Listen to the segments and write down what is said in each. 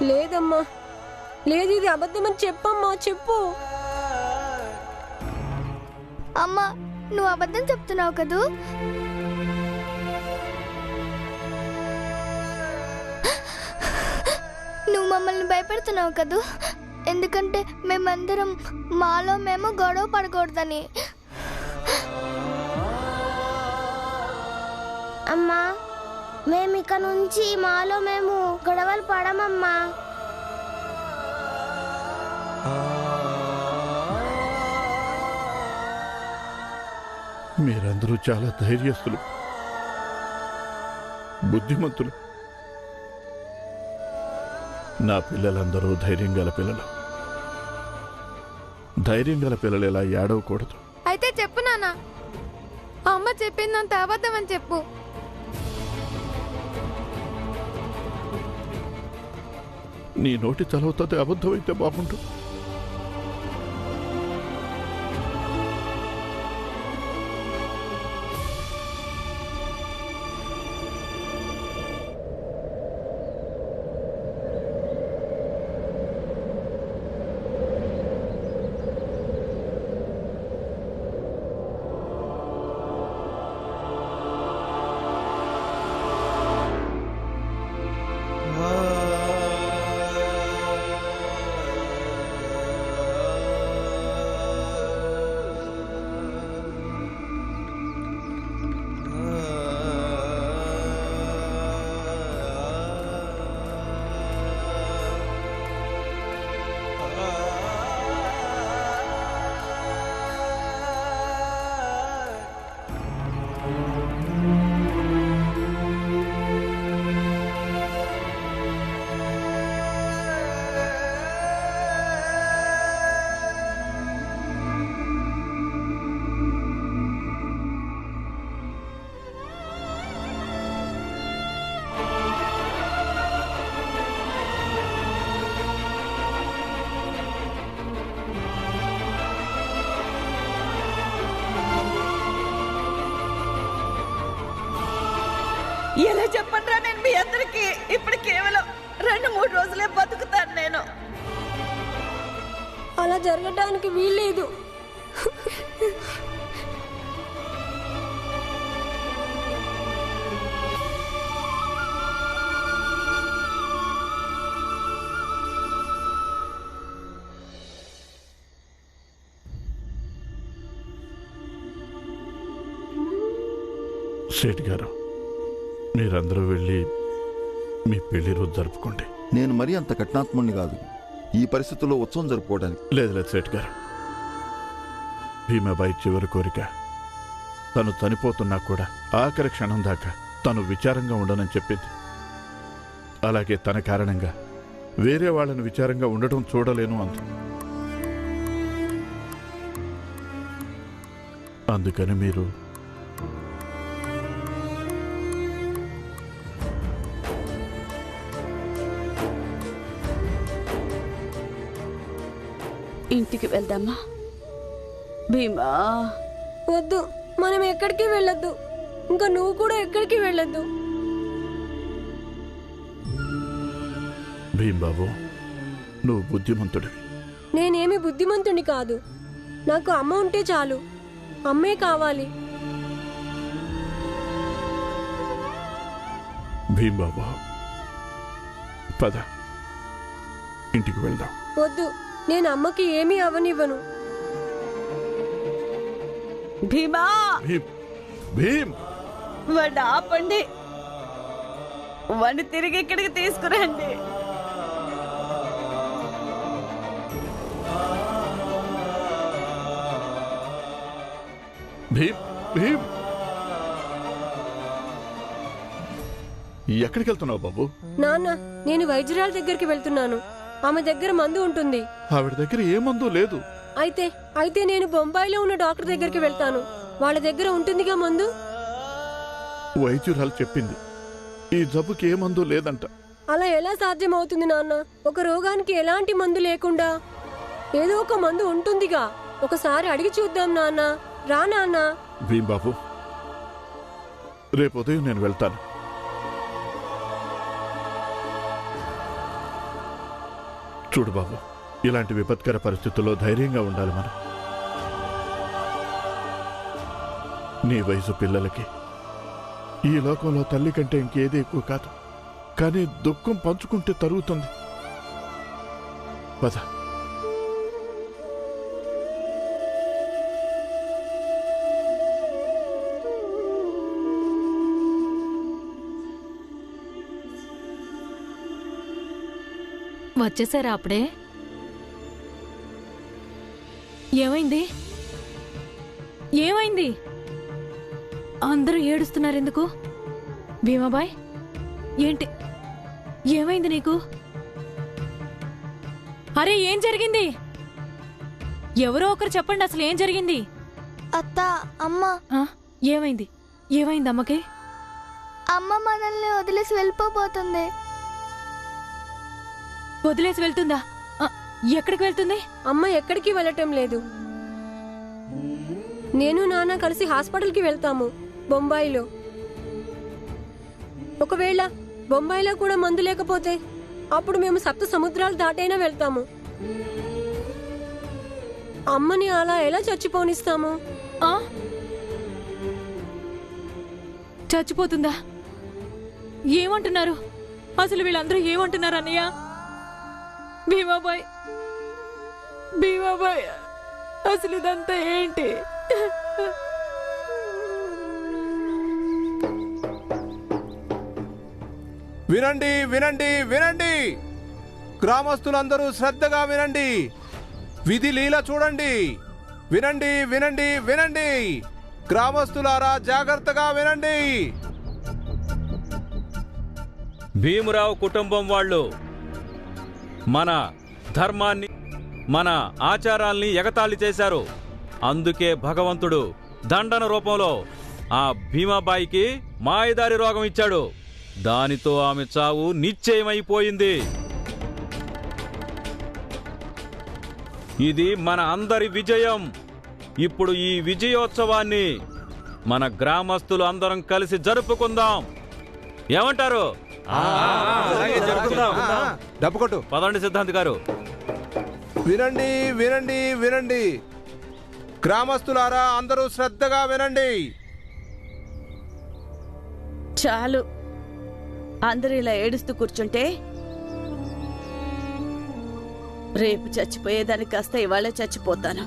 లేదమ్మా, లేదు, ఇది అబద్ధమని చెప్పమ్మా, చెప్పు. అమ్మా, నువ్వు అబద్ధం చెప్తున్నావు కదూ? నువ్వు మమ్మల్ని భయపెడుతున్నావు కదూ? ఎందుకంటే మేమందరం మాలో మేము గొడవ పడకూడదని. అమ్మా, మేము ఇక నుంచి మాలో మేము గొడవలు పడమమ్మా. మీరందరూ చాలా ధైర్యస్తులు, బుద్ధిమంతులు. నా పిల్లలందరూ ధైర్యం గల పిల్లలు. ధైర్యం గల పిల్లలు ఇలా ఏడవకూడదు. అయితే చెప్పు నాన్న, అమ్మ చెప్పిందంత అబద్ధం అని చెప్పు. నీ నోటి చదువుతుంది అబద్ధమైతే బాగుంటు. ఎలా చెప్పండిరా నేను మీ అందరికి? ఇప్పుడు కేవలం 2-3 రోజులే బతుకుతాను నేను. అలా జరగడానికి వీల్లేదు. సేట్ గారు, మీరందరూ వెళ్ళి మీ పెళ్లి రోజు జరుపుకోండి. నేను మరీ అంత కఠినాత్ముడిని కాదు ఈ పరిస్థితుల్లో ఉత్సవం జరుపుకోవడానికి. లేదు సేట్ గారు, భీమాబాయి చివరి కోరిక తను చనిపోతున్నా కూడా ఆఖరి క్షణం దాకా తను విచారంగా ఉండనని చెప్పింది. అలాగే తన కారణంగా వేరే వాళ్ళని విచారంగా ఉండటం చూడలేను అంది. అందుకని మీరు ఇంటికి వెళ్దామా? భీమా, వద్దు, మనం ఎక్కడికి వెళ్ళొద్దు. ఇంకా నువ్వు కూడా ఎక్కడికి వెళ్ళొద్దు. భీంబాబు, నువ్వు బుద్ధిమంతుడివి. నేనేమి బుద్ధిమంతుని కాదు. నాకు అమ్మ ఉంటే చాలు. అమ్మే కావాలి. భీంబాబు, పద, ఇంటికి వెళ్దాం. వద్దు, నేను అమ్మకి ఏమీ అవనివ్వను. భీమా, భీమ్, భీమ్, వాడు ఆపండి. వాడిని తిరిగి ఇక్కడికి తీసుకురండి. భీమ్, భీమ్, ఎక్కడికి వెళ్తున్నావు బాబు? నాన్న, నేను వైద్యురాల దగ్గరికి వెళ్తున్నాను. ఆమె దగ్గర మందు ఉంటుంది. ఆవిడ దగ్గర ఏ మందు లేదు. అయితే నేను బొంబాయిలో ఉన్న డాక్టర్ దగ్గరికి వెళ్తాను. వాళ్ళ దగ్గర ఉంటుందిగా మందు. వైద్యురాలు చెప్పింది ఈ జబ్బుకి ఏ మందు లేదంట. అలా ఎలా సాధ్యమవుతుంది నాన్న? ఒక రోగానికి ఎలాంటి మందు లేకుండా ఏదో ఒక మందు ఉంటుందిగా. ఒకసారి అడిగి చూద్దాం నాన్న. రా నాన్న. భీమ్ బాబు, రేపు ఉదయం నేను వెళ్తాను. చూడు బాబు, ఇలాంటి విపత్కర పరిస్థితుల్లో ధైర్యంగా ఉండాలి మనం. నీ వయసు పిల్లలకి ఈ లోకంలో తల్లి కంటే ఇంకేది ఎక్కువ కాదు. కానీ దుఃఖం పంచుకుంటే తరుగుతుంది. పద. వచ్చేసారా అప్పుడే? ఏమైంది? ఏమైంది? అందరూ ఏడుస్తున్నారు ఎందుకు? భీమాబాయ్, ఏంటి? ఏమైంది నీకు? అరే, ఏం జరిగింది? ఎవరో ఒకరు చెప్పండి, అసలు ఏం జరిగింది? అత్త, అమ్మ. ఏమైంది? ఏమైంది అమ్మకి? అమ్మ మనల్ని వదిలేసి వెళ్ళిపోబోతుంది. వదిలేసి వెళ్తుందా? ఎక్కడికి వెళ్తుంది? అమ్మ ఎక్కడికి వెళ్ళటం లేదు. నేను నాన్న కలిసి హాస్పిటల్కి వెళ్తాము బొంబాయిలో. ఒకవేళ బొంబాయిలో కూడా మందు లేకపోతే అప్పుడు మేము 7 సముద్రాలు దాటైనా వెళ్తాము. అమ్మని అలా ఎలా చచ్చిపోనిస్తాము? చచ్చిపోతుందా? ఏమంటున్నారు అసలు? వీళ్ళందరూ ఏమంటున్నారు అన్నయ్య? భీమాబాయ్, భీమాబాయ్, అసలు ఇదంతా ఏంటి? వినండి, వినండి, వినండి. గ్రామస్తులందరూ శ్రద్ధగా వినండి. విధి లీల చూడండి. వినండి, వినండి, వినండి. గ్రామస్తులారా జాగ్రత్తగా వినండి. భీమరావు కుటుంబం వాళ్ళు మన ధర్మాన్ని, మన ఆచారాల్ని ఎగతాళి చేశారు. అందుకే భగవంతుడు దండన రూపంలో ఆ భీమాబాయికి మాయదారి రోగం ఇచ్చాడు. దానితో ఆమె చావు నిశ్చయమైపోయింది. ఇది మన అందరి విజయం. ఇప్పుడు ఈ విజయోత్సవాన్ని మన గ్రామస్తులు అందరం కలిసి జరుపుకుందాం. ఏమంటారు? డబ్బుకొట్టు. పదండి సిద్ధాంత్ గారు. వినండి, వినండి, వినండి. గ్రామస్తులారా అందరూ శ్రద్ధగా వినండి. చాలు, అందరూ ఇలా ఏడుస్తూ కూర్చుంటే రేపు చచ్చిపోయేదానికి కాస్త ఇవాళే చచ్చిపోతాను.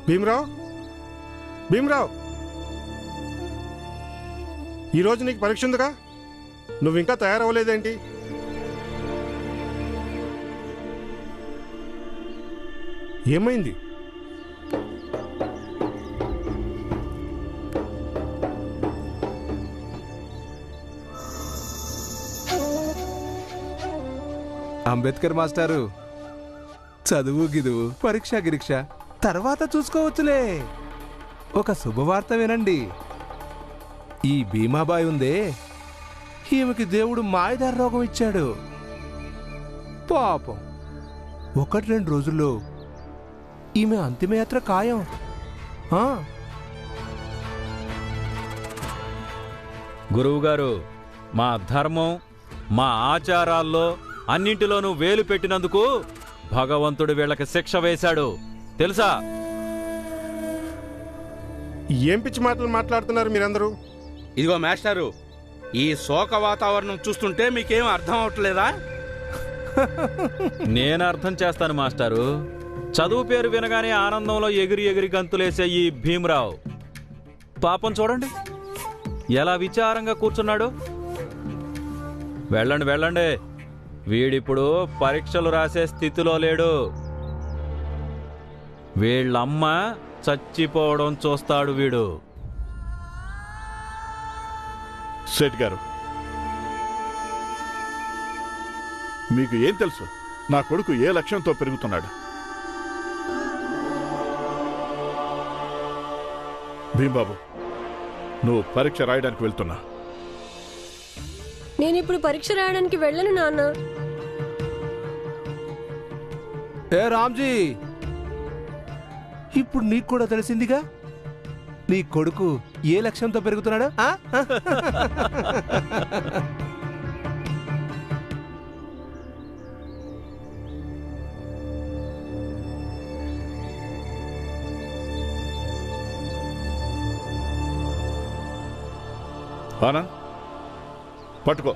భీమరావు, భీమరావు, ఈరోజు నీకు పరీక్ష ఉందిగా, నువ్వు ఇంకా తయారవ్వలేదేంటి? ఏమైంది? అంబేద్కర్ మాస్టారు, చదువు గిదువు పరీక్ష గిరీక్ష తర్వాత చూసుకోవచ్చులే. ఒక శుభవార్త వినండి. ఈ భీమాబాయి ఉందే, ఈమెకి దేవుడు మాయదారి రోగం ఇచ్చాడు. పాపం 1-2 రోజుల్లో ఈమె అంతిమయాత్ర ఖాయం. గురువుగారు, మా ధర్మం, మా ఆచారాల్లో అన్నింటిలోనూ వేలు పెట్టినందుకు భగవంతుడు వీళ్ళకి శిక్ష వేశాడు, తెలుసా? ఏం పిచ్చి మాటలు మాట్లాడుతున్నారు మీరందరూ? ఇదిగో మాస్టారు, ఈ శోక వాతావరణం చూస్తుంటే మీకేం అర్థం అవట్లేదా? నేను అర్థం చేస్తాను మాస్టారు. చదువు పేరు వినగానే ఆనందంలో ఎగిరి ఎగిరి గంతులేసే ఈ భీమరావు పాపం చూడండి ఎలా విచారంగా కూర్చున్నాడు. వెళ్ళండి వెళ్ళండి. వీడిప్పుడు పరీక్షలు రాసే స్థితిలో లేడు. వీళ్ళమ్మ చచ్చిపోవడం చూస్తాడు వీడు. సేట్ గారు, మీకు ఏం తెలుసు నా కొడుకు ఏ లక్ష్యంతో పెరుగుతున్నాడు? భీంబాబు, నువ్వు పరీక్ష రాయడానికి వెళ్తున్నా. నేనిప్పుడు పరీక్ష రాయడానికి వెళ్ళను నాన్న. ఏ రామ్జీ, ఇప్పుడు నీకు కూడా తెలిసిందిగా నీ కొడుకు ఏ లక్ష్యంతో పెరుగుతున్నాడు. ఆనంద్, పట్టుకో.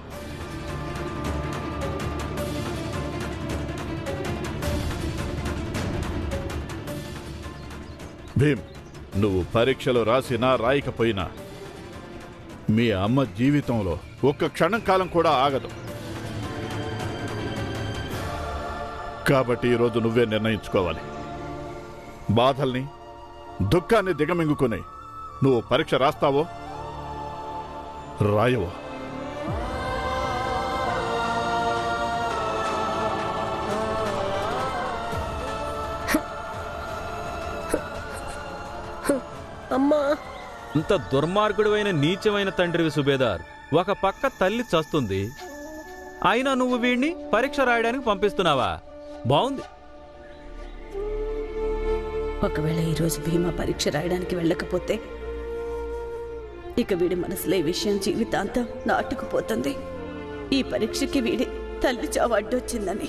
భీమ్, నువ్వు పరీక్షలు రాసినా రాయకపోయినా మీ అమ్మ జీవితంలో ఒక్క క్షణం కాలం కూడా ఆగదు. కాబట్టి ఈరోజు నువ్వే నిర్ణయించుకోవాలి. బాధల్ని, దుఃఖాన్ని దిగమింగుకుని నువ్వు పరీక్ష రాస్తావో రాయవో. అమ్మా, ఇంత దుర్మార్గుడువైన నీచమైన తండ్రివి సుబేదార్. ఒక పక్క తల్లి చస్తుంది, అయినా నువ్వు వీడిని పరీక్ష రాయడానికి పంపిస్తున్నావా? బాగుంది. ఒకవేళ ఈరోజు భీమా పరీక్ష రాయడానికి వెళ్ళకపోతే ఇక వీడి మనసులో ఈ విషయం జీవితాంతం నాటుకుపోతుంది. ఈ పరీక్షకి వీడి తల్లి చావు అడ్డొచ్చిందని.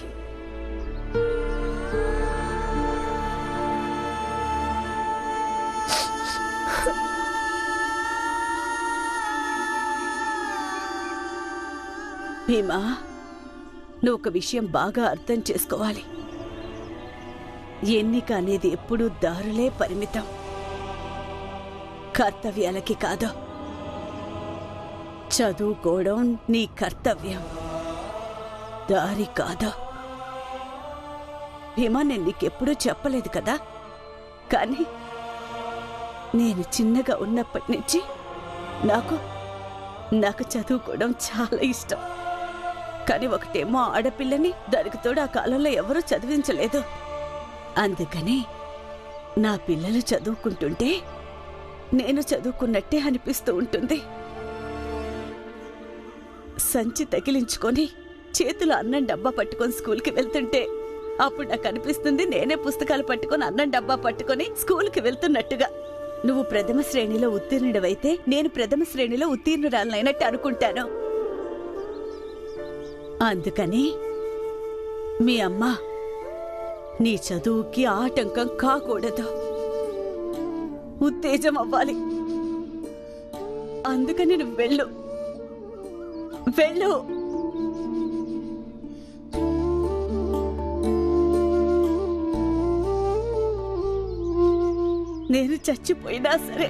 భీమా, నువ్వు ఒక విషయం బాగా అర్థం చేసుకోవాలి. ఎన్నిక అనేది ఎప్పుడూ దారులే పరిమితం, కర్తవ్యాలకి కాదు. చదువుకోవడం నీ కర్తవ్యం, దారి కాదు. భీమా, నేను నీకెప్పుడూ చెప్పలేదు కదా, కానీ నేను చిన్నగా ఉన్నప్పటి నుంచి నాకు చదువుకోవడం చాలా ఇష్టం. కానీ ఒకటేమో ఆడపిల్లని, దానికి తోడు ఆ కాలంలో ఎవరూ చదివించలేదు. అందుకని నా పిల్లలు చదువుకుంటుంటే నేను చదువుకున్నట్టే అనిపిస్తూ ఉంటుంది. సంచి తగిలించుకొని చేతులు అన్నం డబ్బా పట్టుకొని స్కూల్కి వెళ్తుంటే అప్పుడు నాకు అనిపిస్తుంది నేనే పుస్తకాలు పట్టుకొని అన్నం డబ్బా పట్టుకొని స్కూల్కి వెళ్తున్నట్టుగా. నువ్వు ప్రథమ శ్రేణిలో ఉత్తీర్ణుడవైతే నేను ప్రథమ శ్రేణిలో ఉత్తీర్ణురాలనైనట్టు అనుకుంటాను. అందుకని మీ అమ్మ నీ చదువుకి ఆటంకం కాకూడదు, ఉత్తేజం అవ్వాలి. అందుకని నువ్వు వెళ్ళు. నేను చచ్చిపోయినా సరే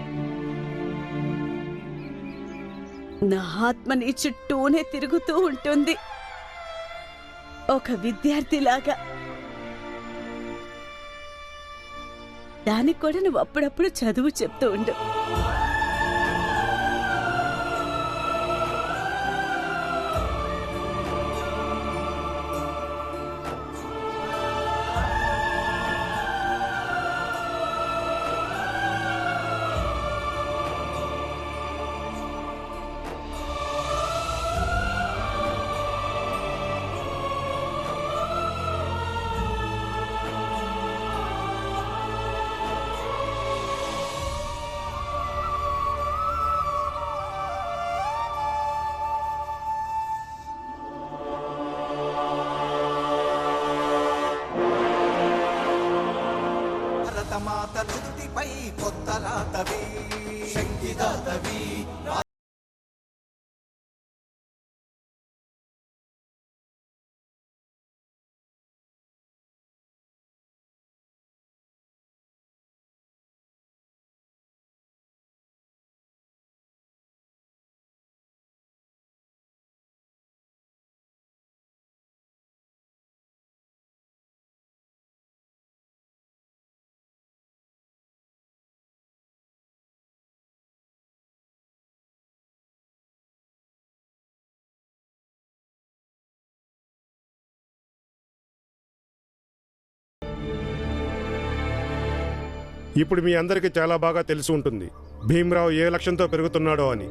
నా ఆత్మ నీ చుట్టూనే తిరుగుతూ ఉంటుంది, ఒక విద్యార్థిలాగా. దానికి కూడా నువ్వు అప్పుడప్పుడు చదువు చెప్తూ ఉండు. మాత నుదుటిపై కొత్త రాతవి, శక్తిదాతవి. ఇప్పుడు మీ అందరికీ చాలా బాగా తెలిసి ఉంటుంది భీమరావు ఏ లక్ష్యంతో పెరుగుతున్నాడో అని.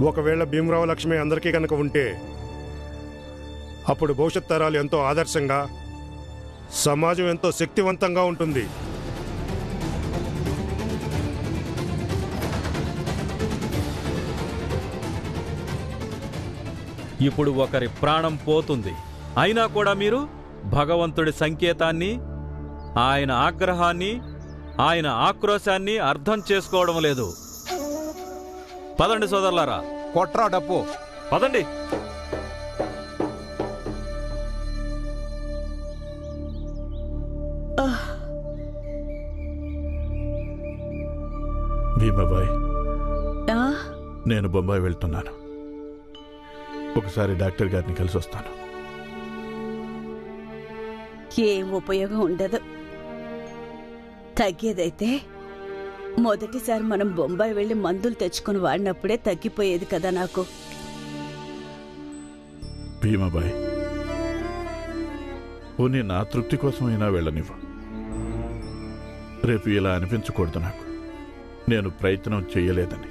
ఒకవేళ భీమరావు లక్ష్యమే అందరికీ కనుక ఉంటే అప్పుడు భవిష్యత్ తరాలు ఎంతో ఆదర్శంగా, సమాజం ఎంతో శక్తివంతంగా ఉంటుంది. ఇప్పుడు ఒకరి ప్రాణం పోతుంది, అయినా కూడా మీరు భగవంతుడి సంకేతాన్ని, ఆయన ఆగ్రహాన్ని, ఆయన ఆక్రోశాన్ని అర్థం చేసుకోవడం లేదు. పదండి సోదరులారా, కొట్రా డప్పు, పదండి. భీమాబాయ్, నేను బొంబాయి వెళ్తున్నాను. ఒకసారి డాక్టర్ గారిని కలిసి వస్తాను. ఏం ఉపయోగం ఉండదు. తగ్గేదైతే మొదటిసారి మనం బొంబాయి వెళ్ళి మందులు తెచ్చుకుని వాడినప్పుడే తగ్గిపోయేది కదా నాకు. భీమాబాయ్, పోనీ నా తృప్తి కోసమైనా వెళ్ళనివ్వు. రేపు ఇలా అనిపించకూడదు నాకు, నేను ప్రయత్నం చెయ్యలేదని.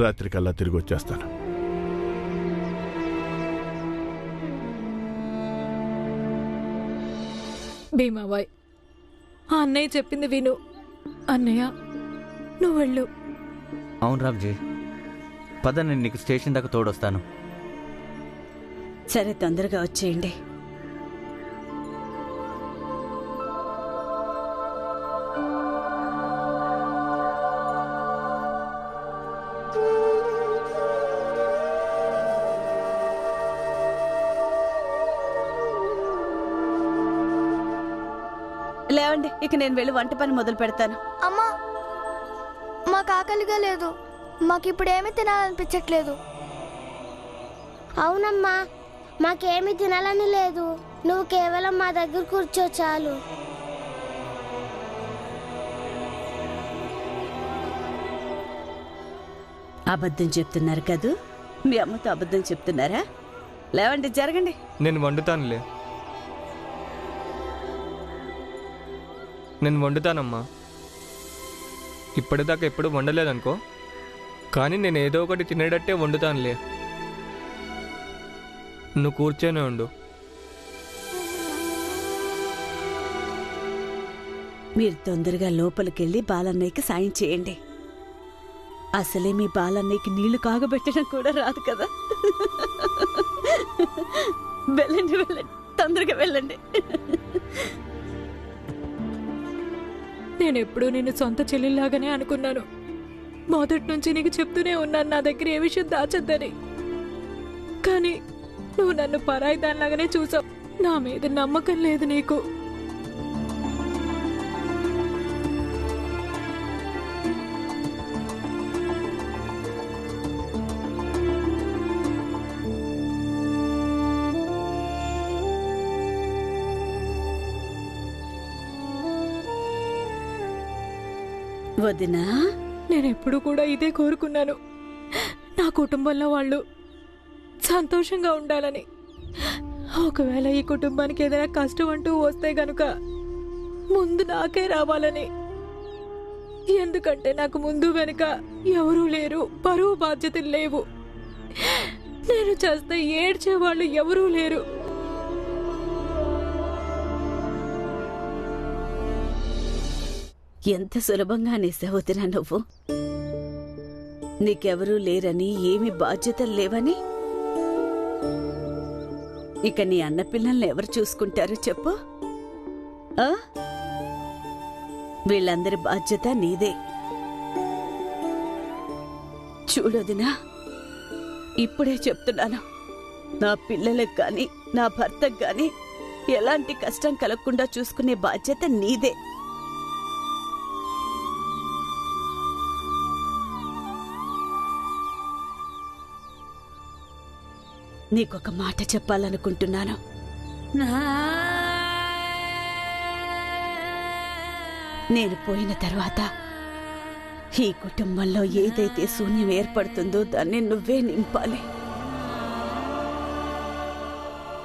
రాత్రికల్లా తిరిగి వచ్చేస్తాను. భీమాబాయ్, ఆ అన్నయ్య చెప్పింది విను. అన్నయ్య, నువ్వు వెళ్ళు. అవును రామ్జీ, పద, నేను నీకు స్టేషన్ దాకా తోడొస్తాను. సరే, తొందరగా వచ్చేయండి. లేవండి, ఇక నేను వెళ్ళి వంట పని మొదలు పెడతాను. అమ్మా, మాకు ఆకలిగా లేదు. మాకిప్పుడు ఏమీ తినాలనిపించట్లేదు. అవునమ్మా, మాకేమీ తినాలని లేదు. నువ్వు కేవలం మా దగ్గర కూర్చో చాలు. అబద్ధం చెప్తున్నారు కదూ? మీ అమ్మతో అబద్ధం చెప్తున్నారా? లేవండి, జరగండి. నేను వండుతానులే. నేను వండుతానమ్మా. ఇప్పటిదాకా ఎప్పుడు వండలేదనుకో, కానీ నేను ఏదో ఒకటి తినేటట్టే వండుతానులే. నువ్వు కూర్చొని ఉండు. మీరు తొందరగా లోపలికెళ్ళి బాలన్నయ్యకి సాయం చేయండి. అసలే మీ బాలన్నయ్యకి నీళ్లు కాగబెట్టడం కూడా రాదు కదా. వెళ్ళండి, వెళ్ళండి, తొందరగా వెళ్ళండి. నేనెప్పుడూ నిన్ను సొంత చెల్లిలాగానే అనుకున్నాను. మొదటి నుంచి నీకు చెప్తూనే ఉన్నాను నా దగ్గర ఏ విషయం దాచొద్దని. కానీ నువ్వు నన్ను పరాయి దానిలాగానే చూసావు. నా మీద నమ్మకం లేదు నీకు. వదినా, నేనెప్పుడు కూడా ఇదే కోరుకున్నాను. నా కుటుంబంలో వాళ్ళు సంతోషంగా ఉండాలని. ఒకవేళ ఈ కుటుంబానికి ఏదైనా కష్టం అంటూ వస్తే గనుక ముందు నాకే రావాలని. ఎందుకంటే నాకు ముందు వెనుక ఎవరూ లేరు, పరువు బాధ్యతలు లేవు. నేను చేస్తే ఏడ్చేవాళ్ళు ఎవరూ లేరు. ఎంత సులభంగా అనేసావు వదినా నువ్వు. నీకెవరూ లేరని, ఏమి బాధ్యతలు లేవని. ఇక నీ అన్న పిల్లల్ని ఎవరు చూసుకుంటారో చెప్పు. వీళ్ళందరి బాధ్యత నీదే. చూడొదినా, ఇప్పుడే చెప్తున్నాను, నా పిల్లలకు గాని నా భర్తకు గాని ఎలాంటి కష్టం కలగకుండా చూసుకునే బాధ్యత నీదే. నీకొక మాట చెప్పాలనుకుంటున్నాను. నేను పోయిన తర్వాత ఈ కుటుంబంలో ఏదైతే శూన్యం ఏర్పడుతుందో దాన్ని నువ్వే నింపాలి.